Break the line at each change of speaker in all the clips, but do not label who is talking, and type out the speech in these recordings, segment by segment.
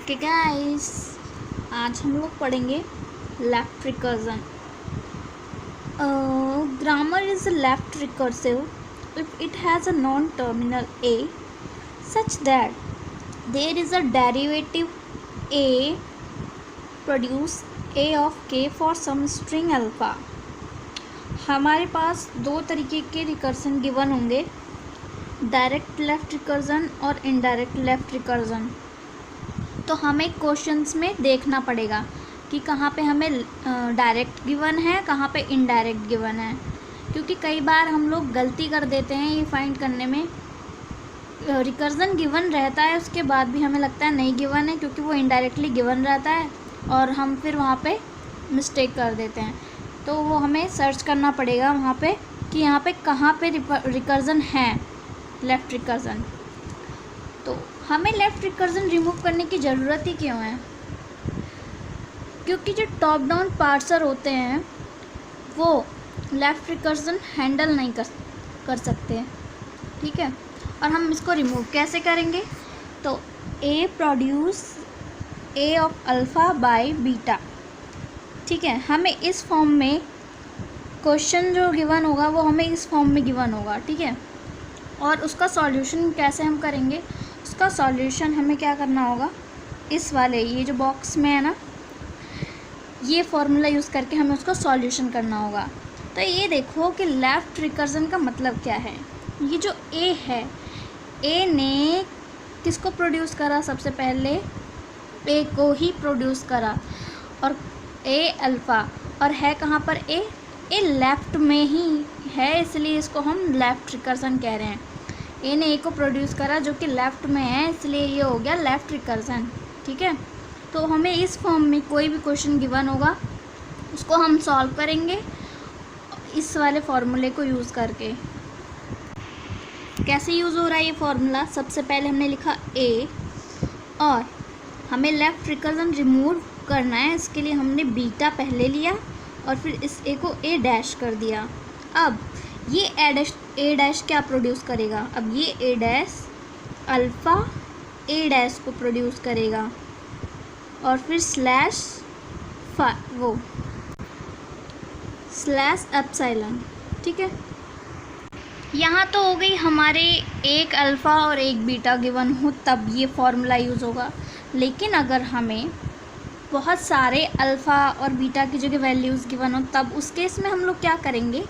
Okay guys, आज हम लोग पढ़ेंगे left recursion. Grammar is left recursive if it has a non terminal a such that there is a derivative a produce a of k for some string alpha। हमारे पास दो तरीके के recursion given होंगे, direct left recursion और indirect left recursion. तो हमें questions में देखना पड़ेगा कि कहाँ पे हमें डायरेक्ट गिवन है, कहाँ पे इनडायरेक्ट गिवन है, क्योंकि कई बार हम लोग गलती कर देते हैं ये फाइंड करने में। रिकर्जन गिवन रहता है, उसके बाद भी हमें लगता है नहीं गिवन है, क्योंकि वो इनडायरेक्टली गिवन रहता है और हम फिर वहाँ पे मिस्टेक कर देते हैं। तो वो हमें सर्च करना पड़ेगा वहाँ पे कि यहाँ पे कहाँ पे रिकर्जन है, लेफ़्ट रिकर्जन। तो हमें लेफ़्ट रिकर्जन रिमूव करने की ज़रूरत ही क्यों है? क्योंकि जो टॉप डाउन पार्सर होते हैं वो लेफ़्ट रिकर्जन हैंडल नहीं कर सकते, ठीक है। और हम इसको रिमूव कैसे करेंगे? तो A produce A of alpha by beta, ठीक है। हमें इस फॉर्म में क्वेश्चन जो गिवन होगा वो हमें इस फॉर्म में गिवन होगा, ठीक है। और उसका सॉल्यूशन कैसे हम करेंगे? उसका सॉल्यूशन हमें क्या करना होगा, इस वाले ये जो बॉक्स में है ना, ये फॉर्मूला यूज़ करके हमें उसका सॉल्यूशन करना होगा। तो ये देखो कि लेफ़्ट रिकर्जन का मतलब क्या है। ये जो ए है, ए ने किसको प्रोड्यूस करा? सबसे पहले ए को ही प्रोड्यूस करा, और ए अल्फ़ा, और है कहाँ पर ए लेफ़्ट में ही है, इसलिए इसको हम लेफ़्ट रिकर्जन कह रहे हैं। ए ने ए को प्रोड्यूस करा जो कि लेफ़्ट में है, इसलिए ये हो गया लेफ़्ट रिकर्जन, ठीक है। तो हमें इस फॉर्म में कोई भी क्वेश्चन गिवन होगा उसको हम सॉल्व करेंगे इस वाले फार्मूले को यूज़ करके। कैसे यूज़ हो रहा है ये फार्मूला? सबसे पहले हमने लिखा ए, और हमें लेफ़्ट रिकर्जन रिमूव करना है, इसके लिए हमने बीटा पहले लिया और फिर इस ए को ए डैश कर दिया। अब ये ए डैश क्या प्रोड्यूस करेगा? अब ये ए डैश अल्फ़ा ए डैश को प्रोड्यूस करेगा, और फिर स्लैश एप्सिलॉन, ठीक है। यहाँ तो हो गई हमारे एक अल्फ़ा और एक बीटा गिवन हो तब ये फॉर्मूला यूज़ होगा। लेकिन अगर हमें बहुत सारे अल्फ़ा और बीटा की जगह वैल्यूज़ गिवन हो तब उस केस में हम लोग क्या करेंगे?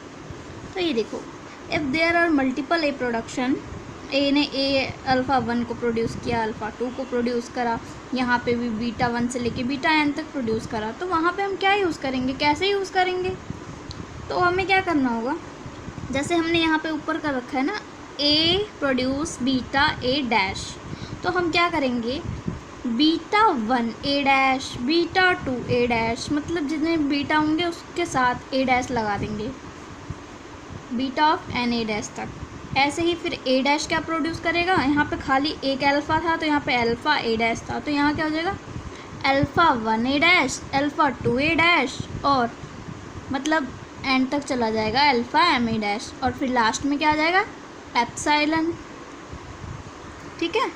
तो ये देखो, if there are multiple A production, A ने ए अल्फ़ा 1 को प्रोड्यूस किया, अल्फ़ा 2 को प्रोड्यूस करा, यहाँ पे भी बीटा 1 से लेके बीटा n तक प्रोड्यूस करा, तो वहाँ पे हम क्या यूज़ करेंगे, कैसे यूज़ करेंगे? तो हमें क्या करना होगा, जैसे हमने यहाँ पे ऊपर कर रखा है ना, ए प्रोड्यूस बीटा ए डैश, तो हम क्या करेंगे, बीटा 1 ए डैश, बीटा 2 ए डैश, मतलब जितने बीटा होंगे उसके साथ ए डैश लगा देंगे, beta of N A dash तक। ऐसे ही फिर ए डैश क्या प्रोड्यूस करेगा, यहाँ पे खाली एक अल्फ़ा था तो यहाँ पे अल्फ़ा ए डैश था, तो यहाँ क्या हो जाएगा, अल्फ़ा 1 ए डैश, अल्फ़ा 2 ए डैश, और मतलब एंड तक चला जाएगा अल्फ़ा एम ए डैश, और फिर लास्ट में क्या आ जाएगा, एप्सिलॉन, ठीक है।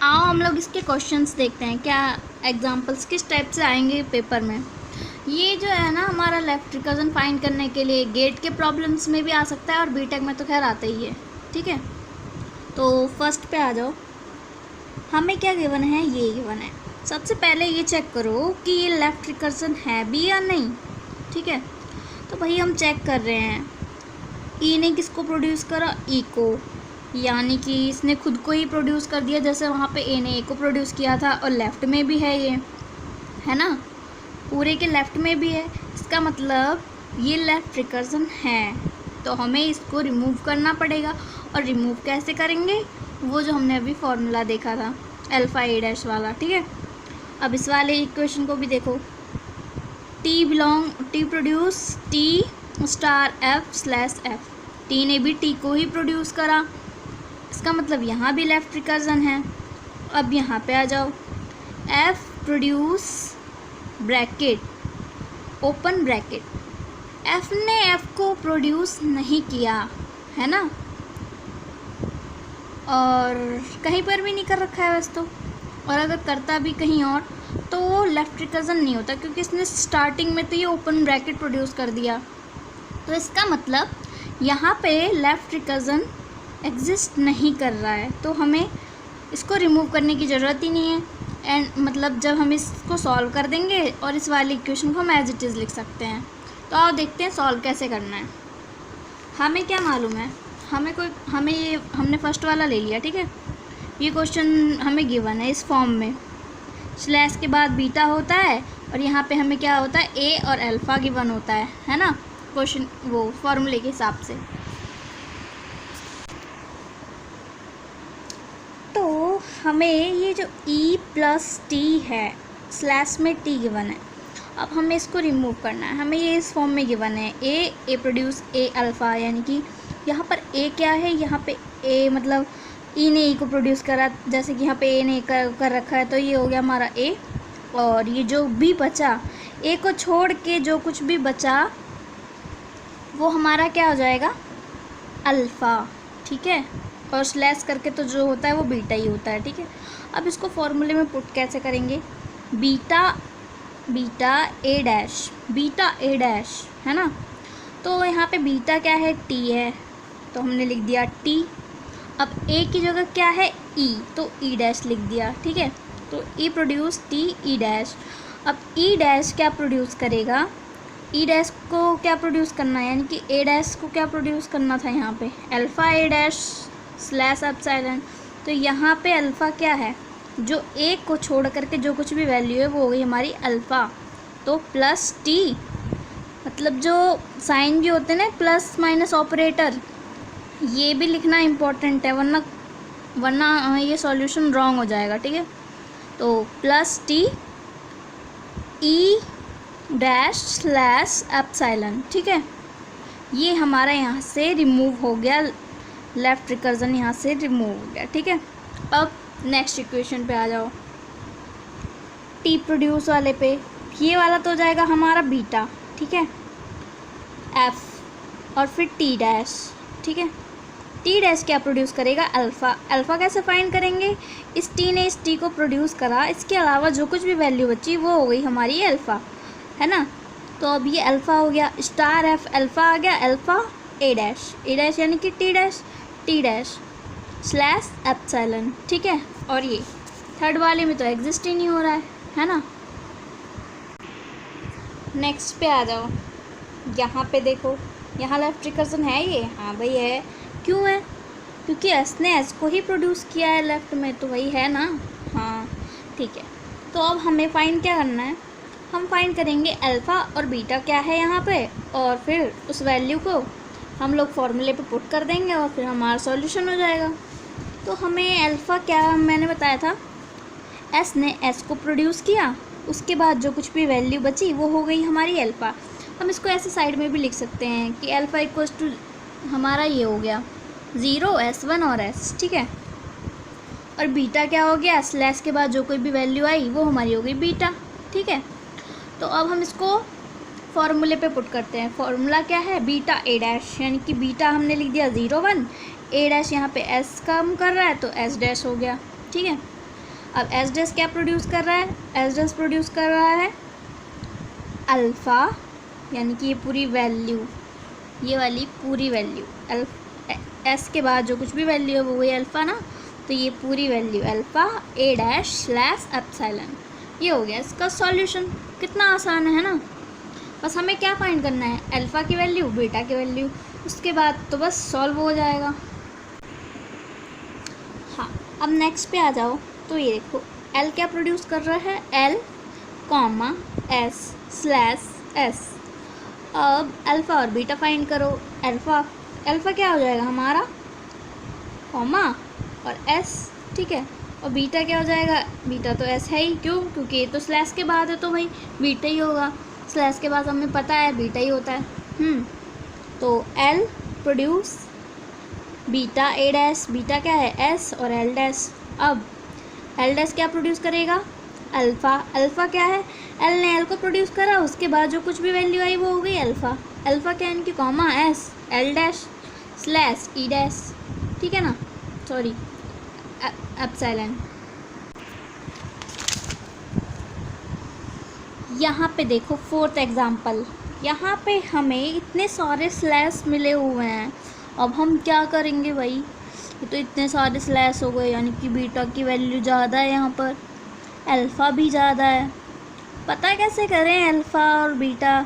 आओ हम लोग इसके क्वेश्चंस देखते हैं, क्या एग्जांपल्स किस टाइप से आएंगे पेपर में। ये जो है ना हमारा लेफ़्ट रिकर्जन फाइंड करने के लिए गेट के प्रॉब्लम्स में भी आ सकता है और बीटेक में तो खैर आता ही है, ठीक है। तो फर्स्ट पे आ जाओ, हमें क्या गिवन है, ये गिवन है। सबसे पहले ये चेक करो कि ये लेफ़्ट रिकर्जन है भी या नहीं, ठीक है। तो भाई हम चेक कर रहे हैं, ई ने किसको प्रोड्यूस करा, ई को, यानी कि इसने खुद को ही प्रोड्यूस कर दिया, जैसे वहाँ पे ए ने ए को प्रोड्यूस किया था, और लेफ़्ट में भी है, ये है ना, पूरे के लेफ़्ट में भी है, इसका मतलब ये लेफ़्ट रिकर्जन है। तो हमें इसको रिमूव करना पड़ेगा, और रिमूव कैसे करेंगे, वो जो हमने अभी फॉर्मूला देखा था अल्फ़ा ए डैश वाला, ठीक है। अब इस वाले इक्वेशन को भी देखो, T produce T star F slash F, T ने भी टी को ही प्रोड्यूस करा, इसका मतलब यहाँ भी लेफ़्ट रिकर्जन है। अब यहाँ पे आ जाओ, F produce bracket open bracket, F ने एफ को प्रोड्यूस नहीं किया है ना, और कहीं पर भी नहीं कर रखा है वैसे तो, और अगर करता भी कहीं और तो वो लेफ्ट रिकर्जन नहीं होता, क्योंकि इसने स्टार्टिंग में तो ये ओपन ब्रैकेट प्रोड्यूस कर दिया। तो इसका मतलब यहाँ पे लेफ्ट रिकर्जन एग्जिस्ट नहीं कर रहा है, तो हमें इसको रिमूव करने की ज़रूरत ही नहीं है। एंड मतलब जब हम इसको सॉल्व कर देंगे और इस वाली इक्वेशन को हम एज इट इज़ लिख सकते हैं। तो आओ देखते हैं सॉल्व कैसे करना है। हमें क्या मालूम है, हमने फर्स्ट वाला ले लिया, ठीक है। ये क्वेश्चन हमें गिवन है इस फॉर्म में, स्लैश के बाद बीटा होता है और यहाँ पे हमें क्या होता है, ए और अल्फ़ा गिवन होता है ना, क्वेश्चन वो फॉर्मूले के हिसाब से। तो हमें ये जो e प्लस टी है, स्लैश में t गिवन है, अब हमें इसको रिमूव करना है। हमें ये इस फॉर्म में गिवन है ए प्रोड्यूस ए अल्फ़ा, यानी कि यहाँ पर a क्या है, यहाँ पे a मतलब e ने e को प्रोड्यूस करा, जैसे कि यहाँ पे a ने कर रखा है, तो ये हो गया हमारा a। और ये जो भी बचा, a को छोड़ के जो कुछ भी बचा वो हमारा क्या हो जाएगा, अल्फ़ा, ठीक है। और स्लैश करके तो जो होता है वो बीटा ही होता है, ठीक है। अब इसको फॉर्मूले में पुट कैसे करेंगे, बीटा ए डैश है ना। तो यहाँ पे बीटा क्या है, टी है, तो हमने लिख दिया टी। अब ए की जगह क्या है, ई, तो ई डैश लिख दिया, ठीक है। तो ई प्रोड्यूस टी ई डैश। अब ई डैश क्या प्रोड्यूस करेगा, ई डैश को क्या प्रोड्यूस करना है, यानी कि ए डैश को क्या प्रोड्यूस करना था यहाँ पे, अल्फ़ा ए डैश स्लैश एप्सिलॉन। तो यहाँ पे अल्फ़ा क्या है, जो ए को छोड़ करके जो कुछ भी वैल्यू है वो हो गई हमारी अल्फ़ा। तो प्लस टी, मतलब जो साइन भी होते हैं ना प्लस माइनस ऑपरेटर, ये भी लिखना इम्पोर्टेंट है, वरना ये सॉल्यूशन रॉन्ग हो जाएगा, ठीक है। तो plus T E dash slash epsilon, ठीक है। ये हमारा यहाँ से रिमूव हो गया, लेफ़्ट रिकर्जन यहाँ से रिमूव हो गया, ठीक है। अब नेक्स्ट इक्वेशन पे आ जाओ, टी प्रोड्यूस वाले पे, ये वाला तो हो जाएगा हमारा बीटा, ठीक है, एफ और फिर टी डैश, ठीक है। टी डैश क्या प्रोड्यूस करेगा, अल्फ़ा। अल्फ़ा कैसे फाइंड करेंगे, इस टी ने इस टी को प्रोड्यूस करा, इसके अलावा जो कुछ भी वैल्यू बची वो हो गई हमारी अल्फ़ा, है ना। तो अब ये अल्फ़ा हो गया, स्टार एफ अल्फ़ा आ गया, अल्फ़ा ए डैश यानी कि टी डैश स्लैश एप्सिलॉन, ठीक है। और ये थर्ड वाले में तो एग्जिस्ट ही नहीं हो रहा है ना। नेक्स्ट पे आ जाओ, यहाँ पे देखो, यहाँ लेफ्ट रिकर्जन है ये, हाँ भाई है। क्यों है, क्योंकि एस ने एस को ही प्रोड्यूस किया है लेफ्ट में, तो वही है ना, हाँ ठीक है। तो अब हमें फाइंड क्या करना है, हम फाइंड करेंगे अल्फ़ा और बीटा क्या है यहाँ पे, और फिर उस वैल्यू को हम लोग फॉर्मूले पे पुट कर देंगे और फिर हमारा सॉल्यूशन हो जाएगा। तो हमें अल्फ़ा क्या मैंने बताया था, एस ने एस को प्रोड्यूस किया, उसके बाद जो कुछ भी वैल्यू बची वो हो गई हमारी अल्फ़ा। हम इसको ऐसे साइड में भी लिख सकते हैं कि अल्फ़ा इक्वल्स टू हमारा ये हो गया 0 S1 और S, ठीक है। और बीटा क्या हो गया, स्लैश के बाद जो कोई भी वैल्यू आई वो हमारी हो गई बीटा, ठीक है। तो अब हम इसको फॉर्मूले पे पुट करते हैं। फॉर्मूला क्या है, बीटा ए डैश, यानी कि बीटा हमने लिख दिया 0 1, ए डैश यहाँ पे एस कम कर रहा है तो एस डैश हो गया, ठीक है। अब एस डैश क्या प्रोड्यूस कर रहा है, एस डैश प्रोड्यूस कर रहा है अल्फ़ा, यानी कि ये पूरी वैल्यू, ये वाली पूरी वैल्यू एस के बाद जो कुछ भी वैल्यू है वो वही अल्फ़ा ना, तो ये पूरी वैल्यू अल्फ़ा ए डैश स्लैश एप्सिलॉन, ये हो गया इसका सॉल्यूशन। कितना आसान है ना, बस हमें क्या फाइंड करना है, अल्फ़ा की वैल्यू, बीटा की वैल्यू, उसके बाद तो बस सॉल्व हो जाएगा। हाँ, अब नेक्स्ट पे आ जाओ, तो ये देखो एल क्या प्रोड्यूस कर रहा है, L comma S slash S. अब अल्फ़ा और बीटा फाइंड करो, अल्फ़ा क्या हो जाएगा हमारा कॉमा और एस, ठीक है। और बीटा क्या हो जाएगा, बीटा तो एस है ही, क्यों, क्योंकि ये तो स्लैश के बाद है तो भाई बीटा ही होगा, स्लैश के बाद हमें पता है बीटा ही होता है। तो L produce beta A dash, beta क्या है एस और एल डैश। अब एल डैश क्या प्रोड्यूस करेगा, अल्फ़ा क्या है, एल ने एल को प्रोड्यूस करा, उसके बाद जो कुछ भी वैल्यू आई वो हो गई अल्फ़ा क्या इनकी comma S, L dash slash E dash, ठीक है ना, सॉरी एप्सिलॉन। यहाँ पे देखो फोर्थ एग्जांपल, यहाँ पे हमें इतने सारे स्लैश मिले हुए हैं। अब हम क्या करेंगे भाई, ये तो इतने सारे स्लैश हो गए, यानी कि बीटा की वैल्यू ज़्यादा है, यहाँ पर अल्फ़ा भी ज़्यादा है। पता कैसे करें अल्फ़ा और बीटा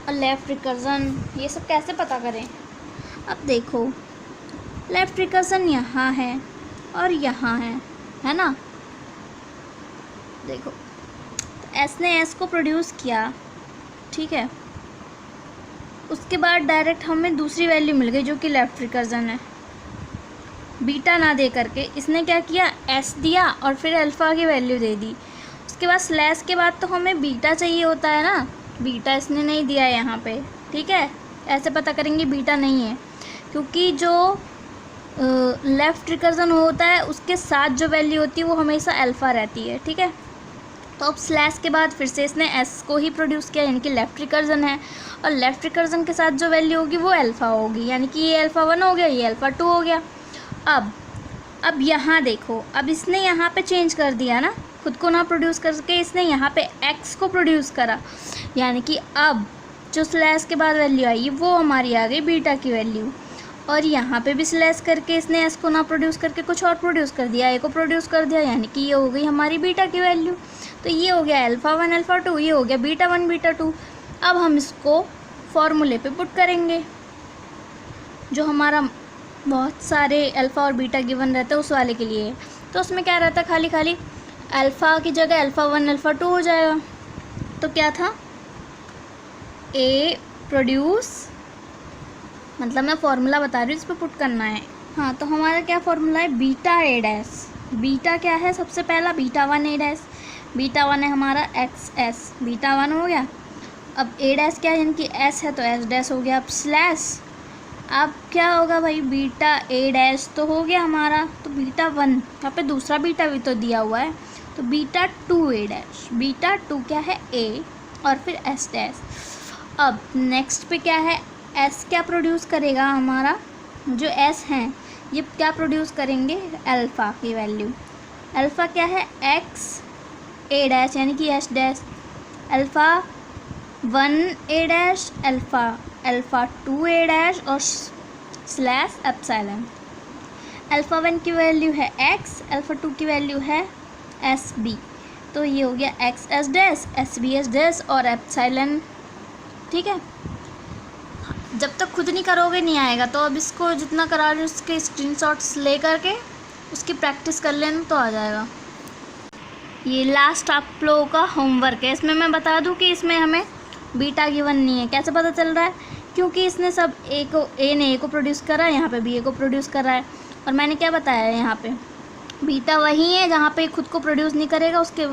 और लेफ़्ट रिकर्जन, ये सब कैसे पता करें? अब देखो लेफ़्ट रिकर्जन यहाँ है और यहाँ है ना। देखो एस ने एस को प्रोड्यूस किया, ठीक है, उसके बाद डायरेक्ट हमें दूसरी वैल्यू मिल गई जो कि लेफ़्ट रिकर्जन है। बीटा ना दे करके इसने क्या किया, एस दिया और फिर अल्फ़ा की वैल्यू दे दी। उसके बाद स्लैश के बाद तो हमें बीटा चाहिए होता है ना, बीटा इसने नहीं दिया है यहाँ पे, ठीक है। ऐसे पता करेंगे बीटा नहीं है, क्योंकि जो लेफ़्ट रिकर्जन होता है उसके साथ जो वैल्यू होती है वो हमेशा अल्फ़ा रहती है, ठीक है। तो अब स्लैश के बाद फिर से इसने एस को ही प्रोड्यूस किया, यानी कि लेफ़्ट रिकर्जन है, और लेफ़्ट रिकर्जन के साथ जो वैल्यू होगी वो अल्फ़ा होगी, यानी कि ये अल्फ़ा 1 हो गया, ये अल्फ़ा 2 हो गया। अब यहाँ देखो, अब इसने यहाँ पे चेंज कर दिया ना, खुद को ना प्रोड्यूस करके इसने यहाँ पे एक्स को प्रोड्यूस करा, यानी कि अब जो स्लैश के बाद वैल्यू आई वो हमारी आ गई बीटा की वैल्यू। और यहाँ पे भी स्लैश करके इसने एस को ना प्रोड्यूस करके कुछ और प्रोड्यूस कर दिया, ए को प्रोड्यूस कर दिया, यानी कि ये हो गई हमारी बीटा की वैल्यू। तो ये हो गया अल्फ़ा 1 अल्फ़ा 2, ये हो गया बीटा 1 बीटा 2। अब हम इसको फॉर्मूले पे पुट करेंगे, जो हमारा बहुत सारे अल्फ़ा और बीटा गिवन रहता है उस वाले के लिए। तो उसमें क्या रहता है, खाली खाली अल्फ़ा की जगह अल्फ़ा 1 अल्फ़ा 2 हो जाएगा। तो क्या था, ए प्रोड्यूस, मतलब मैं फॉर्मूला बता रही हूँ, इस पर पुट करना है। हाँ, तो हमारा क्या फॉर्मूला है, बीटा ए डैश। बीटा क्या है, सबसे पहला बीटा 1 ए डैश, बीटा 1 है हमारा एक्स एस, बीटा 1 हो गया। अब ए डैश क्या है, यानी कि एस है तो एस डैश हो गया। अब स्लैश, अब क्या होगा भाई, बीटा ए डैश तो हो गया हमारा, तो बीटा 1, यहाँ पे दूसरा बीटा भी तो दिया हुआ है, तो बीटा 2 ए डैश, बीटा 2 क्या है ए और फिर एस डैश। अब नेक्स्ट पे क्या है, एस क्या प्रोड्यूस करेगा हमारा, जो एस हैं ये क्या प्रोड्यूस करेंगे, अल्फ़ा की वैल्यू। अल्फ़ा क्या है, एक्स ए डैश, यानी कि एस डैश, अल्फ़ा 1 ए डैश, अल्फ़ा 2 ए डैश और स्लैश एप्सिलॉन। अल्फ़ा 1 की वैल्यू है एक्स, अल्फ़ा 2 की वैल्यू है एस बी, तो ये हो गया X S dash, S B S dash और एप्सिलॉन, ठीक है। जब तक खुद नहीं करोगे नहीं आएगा, तो अब इसको जितना करा रहे उसके स्क्रीनशॉट्स ले करके उसकी प्रैक्टिस कर लेना तो आ जाएगा। ये लास्ट आप लोगों का होमवर्क है। इसमें मैं बता दूं कि इसमें हमें बीटा गिवन नहीं है। कैसे पता चल रहा है, क्योंकि इसने सब ए ने ए को प्रोड्यूस करा है, यहाँ पे बी ए को प्रोड्यूस कर रहा है, और मैंने क्या बताया है यहाँ पे बीटा वही है जहाँ पे खुद को प्रोड्यूस नहीं करेगा, उसके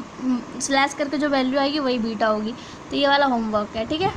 स्लैश करके जो वैल्यू आएगी वही बीटा होगी। तो ये वाला होमवर्क है, ठीक है।